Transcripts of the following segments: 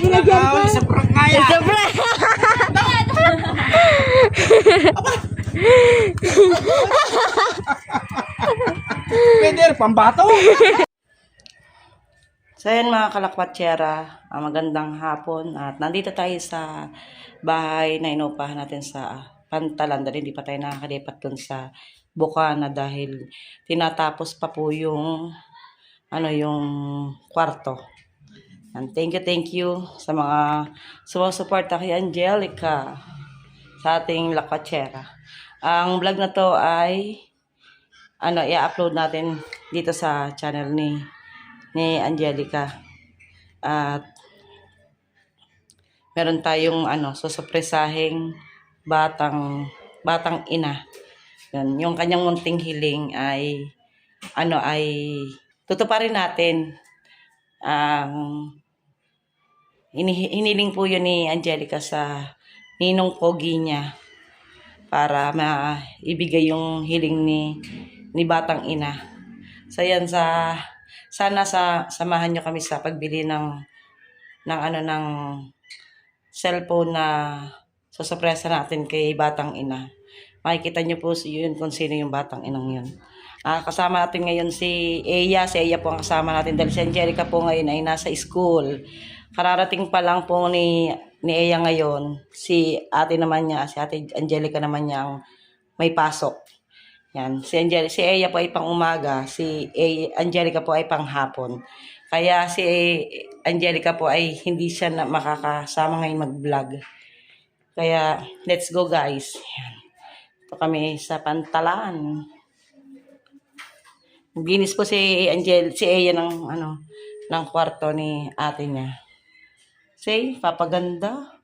Pwede na dyan pa. Sa prank nga yan. Sa prank. Pwede, pambato. So yan mga kalakwatsera, magandang hapon at nandito tayo sa bahay na inupahan natin sa Pantalan dahil hindi pa tayo nakakalipat dun sa Bukana dahil tinatapos pa po yung yung kwarto. And thank you sa mga sumusuporta kay Angelica sa ating lakwatsera. Ang vlog na to ay i-upload natin dito sa channel ni Angelica. At meron tayong susupresahing batang ina. Yan, yung kanyang munting hiling ay tutuparin natin. Hiniling po yun ni Angelica sa ninong pogi niya para maibigay yung hiling ni batang ina. So yan, sana samahan nyo kami sa pagbili ng cellphone na susurpresa natin kay batang ina. Makikita nyo po yun kung sino yung batang inang yun. Kasama natin ngayon si Eya. Si Eya po ang kasama natin dahil si Angelica po ngayon ay nasa school. Kararating pa lang po ni Eya ngayon. Si ate Angelica naman niya ang may pasok. Yan. Si Eya po ay pang umaga. Si Angelica po ay pang hapon. Kaya si Angelica po ay hindi siya makakasama ngayon mag-vlog. Kaya let's go guys. Yan. Ito kami sa Pantalan. Ginis po si Eya ng kwarto ni ate niya. Say, papaganda.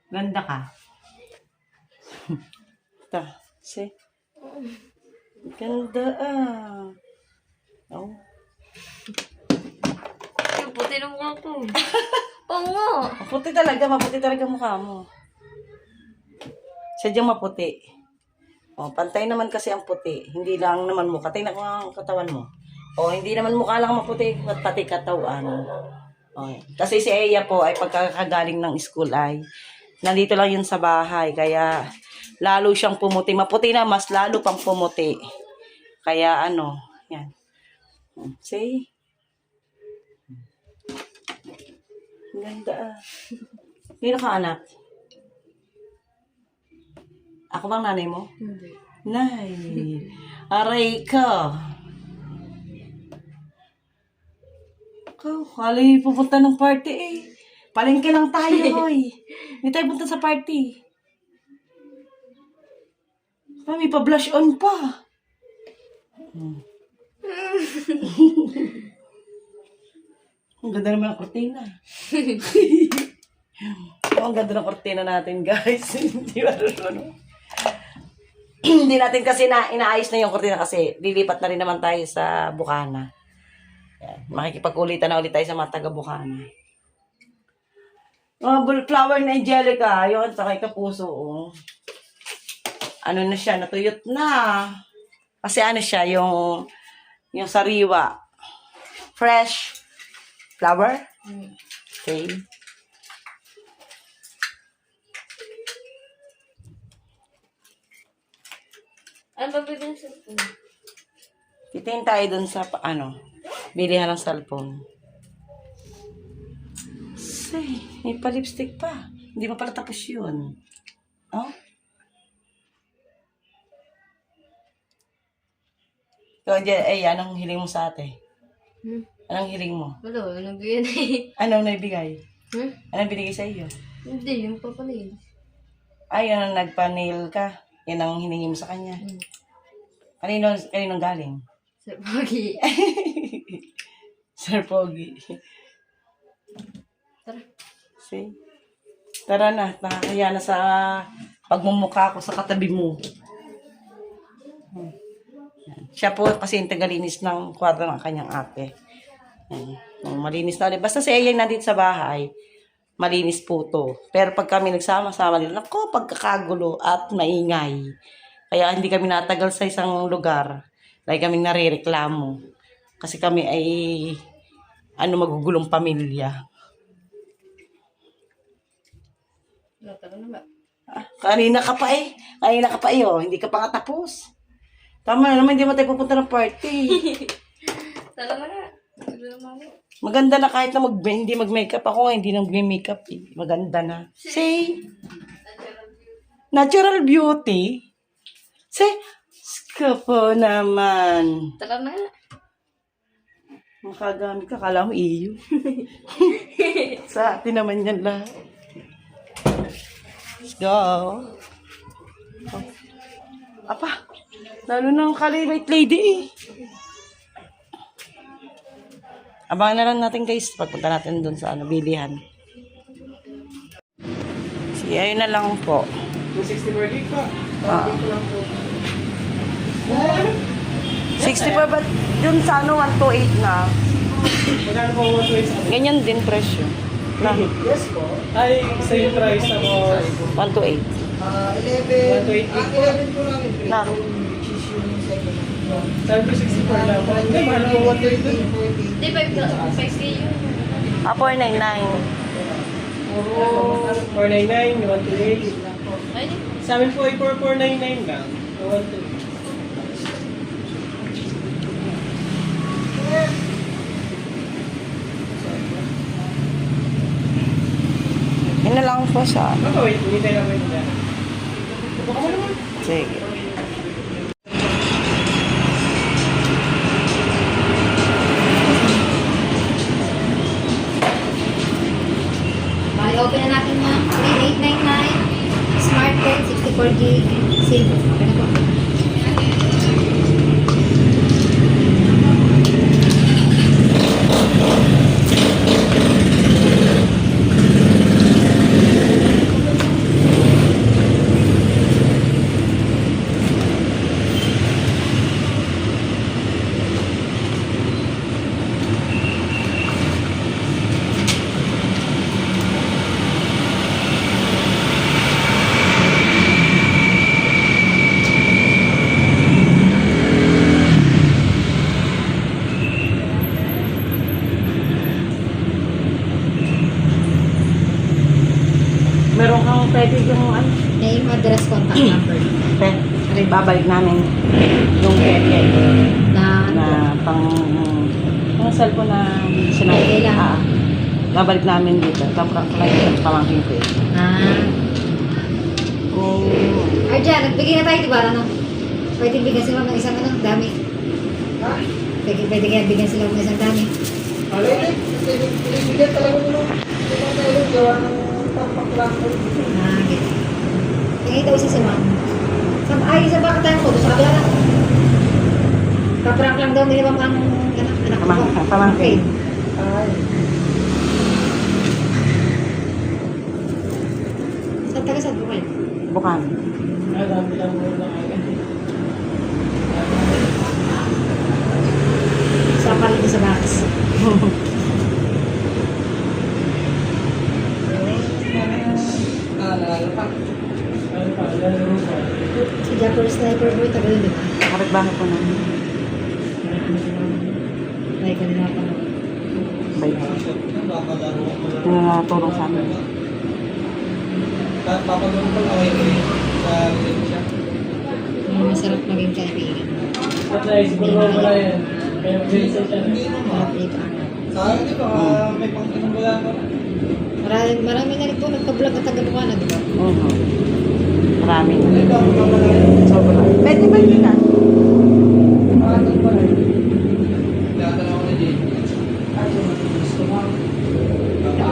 Ganda ka. Ito, say. Ganda Oh. Yung puti ng mukha ko. Oo nga. Maputi talaga mukha mo. Sadyang maputi. Pantay naman kasi ang puti. Hindi lang naman mukha. Tingnan ko ang katawan mo. Hindi naman mukha lang maputi, pati katawan. Kasi si Eya po ay pagkakagaling ng school ay nandito lang yun sa bahay. Kaya lalo siyang pumuti. Maputi na, mas lalo pang pumuti. Kaya yan. See? Ganda Sino ka anak? Ako bang nanay mo? Hindi. Nay. Aray ka. Ikaw, halay pupunta ng party eh. Palengke lang tayo, hoy. Hindi tayo punta sa party. May pa-blush on pa. Ang ganda naman ang kortina. Ang ganda ng kortina natin, guys. Hindi Hindi natin kasi inaayos na yung kortina kasi lilipat na rin naman tayo sa Bukana. Yan. Makikipag-ulitan na ulit tayo sa mga taga-Bukana. Flower na Angelica. Yun, sa kay Kapuso. Na siya, natuyot na. Kasi siya, yung sariwa. Fresh flower. Okay. Ano ba bigyan sa Titingin tayo dun sa, bilihan ng cellphone. Say, may pa-lipstick pa. Hindi pa pala tapos yun. Ikaw, anong hiling mo sa ate? Anong hiling mo? Wala, nabigyan eh. Anong naibigay? Hmm? Anong binigay sa iyo? Hindi, yung papalil. Ay, nagpa-nail ka. Yan ang hiningi mo sa kanya. Kaninong galing? Sa pagi. Sir Pogi. Tara. See? Tara na, nakakaya na sa pagmumukha ko sa katabi mo. Siya po kasi yung tagalinis ng kwarto ng kanyang ate. Malinis na ulit. Basta si Eya nandito sa bahay, malinis po to. Pero pag kami nagsama-sama nila, pagkakagulo at maingay. Kaya hindi kami natagal sa isang lugar. Lagi kaming nare-reklamo. Kasi kami ay magugulong pamilya. Tara na ba? Kanina ka pa oh. Hindi ka pa nga tapos. Tama na naman, hindi mo tayo pupunta ng party. Tara na nga. Tara na mami. Maganda na kahit na hindi mag-makeup. Ako nga hindi nang mag-makeup eh. Maganda na. Say, natural beauty. Say, ska po naman. Tara na nga. Makagamit ka, kala mo iyo. Sa atin naman yan lahat. Let's go. Oh. Apa, lalo na ang kalibait lady eh. Abangan na lang natin guys, pagpunta natin dun sa bilihan. Sige, ayun na lang po. 264 gig pa. 64 ba dun sa 128 na? Magkano po 128? Ganyan din presyo. Na, Yes po. Ay, same price na po. 128. 128 gig po. Na, Sabi ko 64 lang po. Hindi, mahal po 128 dun. Di, 5K yun. 499. 499, 128. Ay, di. Sa amin po ay 4499 lang. 128. Yun na lang po sa Wait, hindi tayo naman yan. Baka mo naman. sige. Bali, open na natin na 3899 Smart Pen, 64 gig, silver. Okay na po. Meron kang pwede yung Name, address, contact number. babalik namin yung keke Na, na pang yung cellphone na Keke lang. babalik namin dito. Tapos like pamangkin ko eh. Arjan, nagbigay na tayo, di ba? Ano? Pwede bigyan sila ng isang dami. Pwede kaya bigyan sila ng isang dami. Bigyan talaga mo nung gawa ng pampaklang. Gitu. Tingin daw isa si ma'am. Sa baka tayo ko, sa kabila lang. Kaprank lang daw nila ma'am ang anak ko. Pamangkin. Ay. Sa taga sa bukan. Bukan. Ay, dami lang mo lang. Sa palit sa box. Si Japper Sniper Boy, taga yun, di ba? Kapit bahay ko na. Ay, kanina pa. Bay. Yung tulong sa amin. Papagawin ko lang sa siya. Masarap maging kaibigan. At siguro wala yan. Kaya mag-isa siya. Harap dito. Sayang di ba? May pang-inom wala ko. Marami na rin po nagpa-vlog at taga-Bukana, di ba? Marami. Ito ako mamalayan. Sobra. Pwede ba yun ah? Makatang pa rin. Lahat ako na dyan.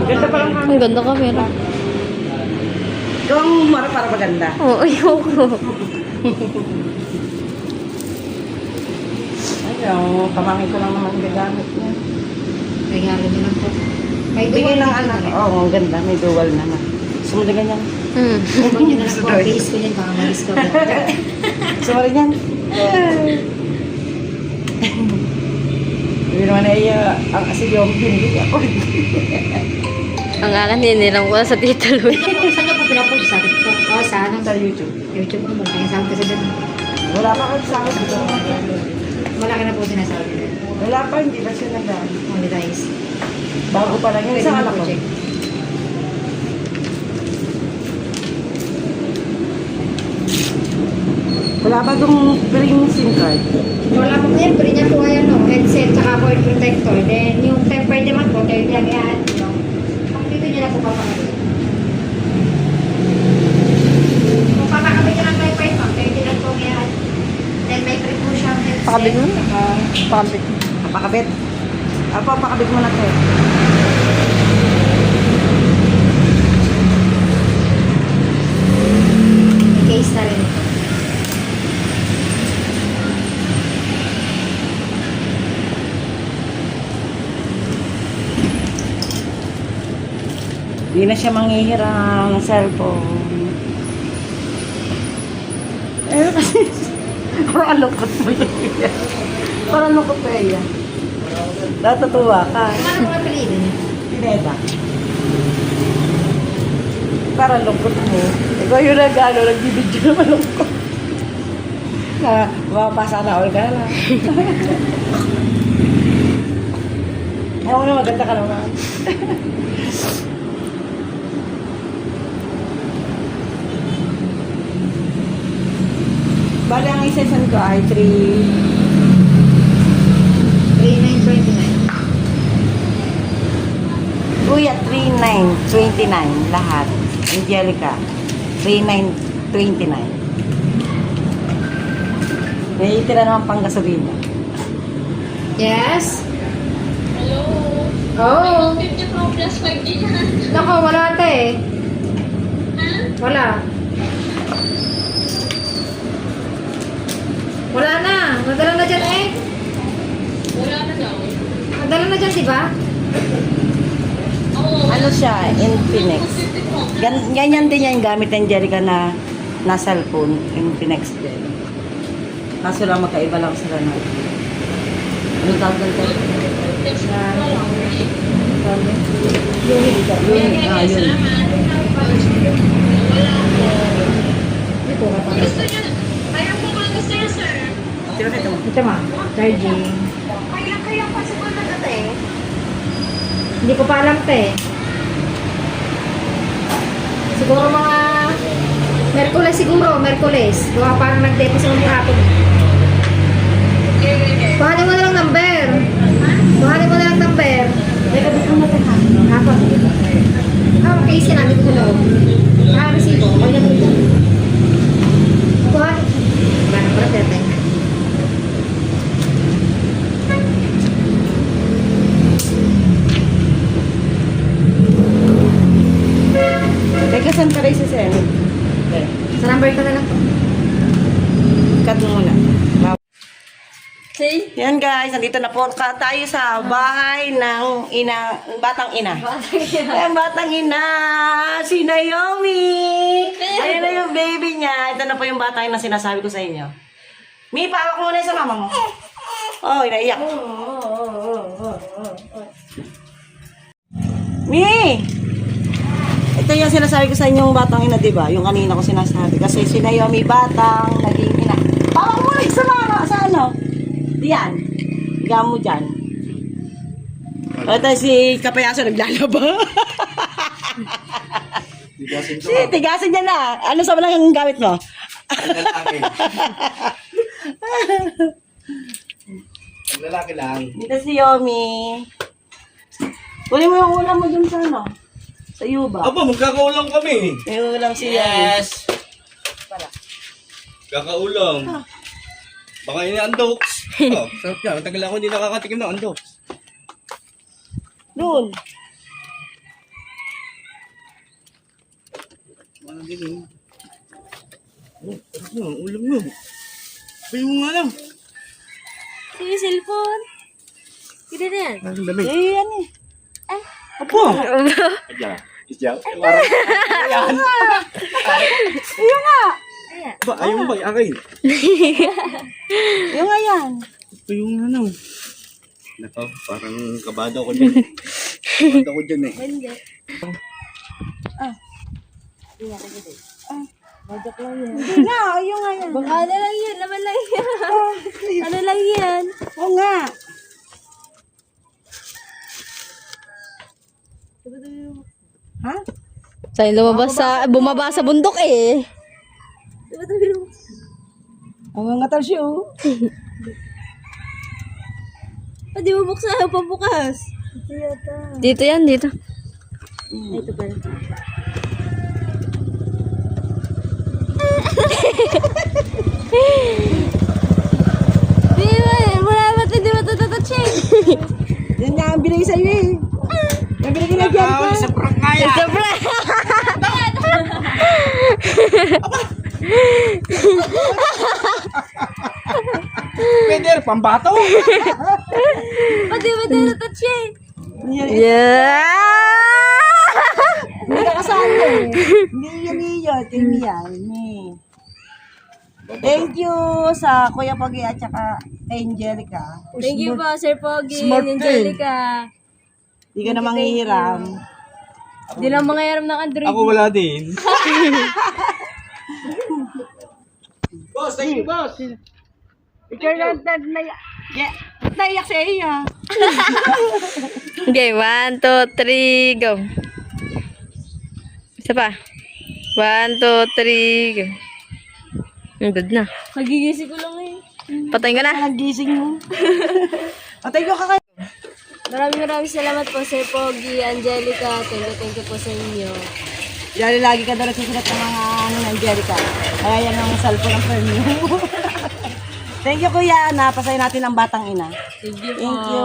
Ganda pa lang Ang ganda camera. Ikaw ang para maganda. Oo, ayoko. Ay, yung pamangkin ko lang naman gagamit niya. Regalo niyo lang po. May Bigay dual ng anak. Oo, ang ganda. May dual naman. Gusto mo na ganyan? Huwag niyo na lang po. Base ko niyan, baka ma-discover. Gusto mo rin yan? Hindi naman ay ang asid yung binili ako. Ang akin, hiniram ko sa Tita Louie. Saan niyo po pinapost sa TikTok? O sa ano? Sa YouTube. YouTube mo, malaki sound kasi dun. Wala pa kasi sa akin dito. Malaki na po sinasabi. Wala pa, hindi pa siya nag-ano. Monetize. Bago pa lang yung isang anak ko. Project. Wala ba itong free SIM card? Wala po yan, pwede niya po yan, no? Headset, tsaka cord protector. Then, yung temper naman po, 30 lang yan, no? Kung dito niya na po papakabit. Kung papakabit niya ng wifi pa, 30 lang po yan. Then, may free po siyang headset. Pakabit mo? Saka, Pakabit. Pakabit. Apo, pakabit mo na ito. may case na rin. Hindi na siya manghihirang ng cellphone. Eh, kasi, parang lungkot mo yan. Parang lungkot mo yan. Natutuwa ka. Ano po ang piliin niya? Pineda. Parang lungkot mo. Ikaw yung nagbibidyo na malungkot. Na, mapapasa na all ka na lang. Ayaw mo na maganda ka naman. Bali, ang isa-isan ko ay 3929. Kuya, 3929 lahat. Angelica, 3929. May itira naman pang gasolina. Yes? Hello? Oo. 50 Pro Plus 5G na. Nako, wala ate eh. Wala. Wala na. Nadala na dyan eh. Wala na daw. Nadala na dyan, di ba? Oo. Ano siya? Infinix. 50 Pro Plus. Ganyan din yan yung gamit ng Angelica na cellphone. Infinix din. Kaso lang magkaiba lang sila na. Ano tawag ng cellphone? Text na lang. Yun. Ah, yun. Hindi po kapag. Gusto niya. Ayaw po mga gusto niya, sir. Tira nito mo. Ito ma, charging. Kaya pa siguro na dati. Hindi ko pa alam te. Siguro mga Merkules siguro, Merkules. Gawa parang nag-date sa mga hapon. Kuhanin mo na lang number. Kuhanin mo na lang number. Teka, dito mo ito ha. Hapon. Case ka namin ko loob. Resibo. Huwag na dito. Kuhanin. Kuhanin mo na tete. Teka, saan pa rin si Sen? Okay. Sa number ko na lang po. Cut mo muna. See? Yan guys, nandito na po tayo sa bahay ng batang ina. Ayan, batang ina, si Naomi. Ayan na yung baby niya. Ito na po yung batang ina sinasabi ko sa inyo. Mi, pawak mo muna sa mama mo. Oh, inaiyak. Mi! Ito yung sinasabi ko sa inyong batang ina, di ba? Yung kanina ko sinasabi. Kasi si Naomi batang, naging ina. Pawak mo muna sa mama. Sa ano? Diyan. Higa mo dyan. Ito si Kapayaso naglalaba. Tigasin to. Si, tigasin niya na. Ano sa lang ang gamit mo? Ang lalaki. Ang lalaki lang. Dito si Yomi. Kunin mo yung ulam mo dun sa ano? Sa yuba. Aba, magkakaulang kami. May ulam si Yomi. Para. Kakaulang. Baka ini andoks. Oh, sarap yan. Matagal ako hindi nakakatikim ng andoks. Doon. Ano din yun? Oh, sarap yun. Ang ulam yun. Ay, yung alam. Sige, cellphone. Hindi na yan. Ang dami. Eh, yan eh. Apo! Ayan. Isya. Ayan. Yan nga. Ba, ayaw mo ba? Akin. Yung nga yan. Ito yung ano. Nako, parang kabado ko dyan. Kabado ko dyan eh. Hindi. Hindi nga. Yung nga yan. Baka ano lang yan. Laman lang yan. Ano lang yan? Oo nga. Ha? Sa'yo bumaba sa bundok eh. Ang ngatal siya, oh. Di mo buksan ako pabukas. Dito yan, dito. Ito pala. Di ba, wala ba hindi mo tutututsing? Yan nga ang binigay sa'yo, eh. Yung binigay na dyan ko. Sa prank nga yan. Isa pra. Pwede, pambato. Di ba tutututsing? Yan, Yeah! Hindi ka kasama, eh. Hindi yan. Kami yan, eh. Thank you sa Kuya Pogi at saka kay Angelica. Thank you po, Sir Pogi, Smart Angelica. Hindi ka na manghihiram. Di lang mga yaram ng Android. Ako wala din. Boss, thank you, boss. Ikaw na naiyak sa iya. Okay, 1, 2, 3, go. Isa pa. 1, 2, 3, go. Good na. Nagigising ko lang eh. Patayin ka na. Nagising mo. Patay ko ka kayo. Maraming salamat po, Sir Pogi, Angelica. Thank you po sa inyo. Dahil lagi ka daw nagsusulat ng mga ano ng Angelica. Kaya yan ang cellphone ng friend mo. Thank you, Kuya. Napasay natin ang batang ina. Thank you po. Thank you.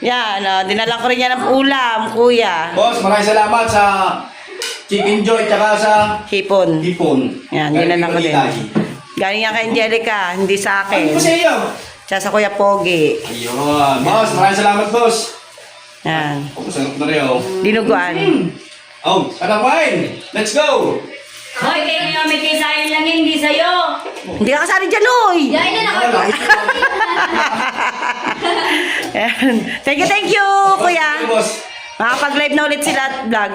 Yan, dinala ko rin yan ng ulam, Kuya. Boss, maraming salamat sa Chicken Joy tsaka sa Hipon. hipon. Yan, dinala ko din. Galing yan kay Angelica, hindi sa Ano akin. po sa iyo? Tsaka sa Kuya Pogi. Ayun. Boss, maraming salamat, boss. Yan. Oh, sarap na rin, oh. Dinuguan. Oh, sarap wine. Let's go. Hoy, kayo nga may kisahin lang yan, hindi sa'yo. Hindi ka kasali dyan, Uy! Yan na Ano lang? Yan. Thank you, Kuya. Boss. Makapag-live na ulit sila at vlog.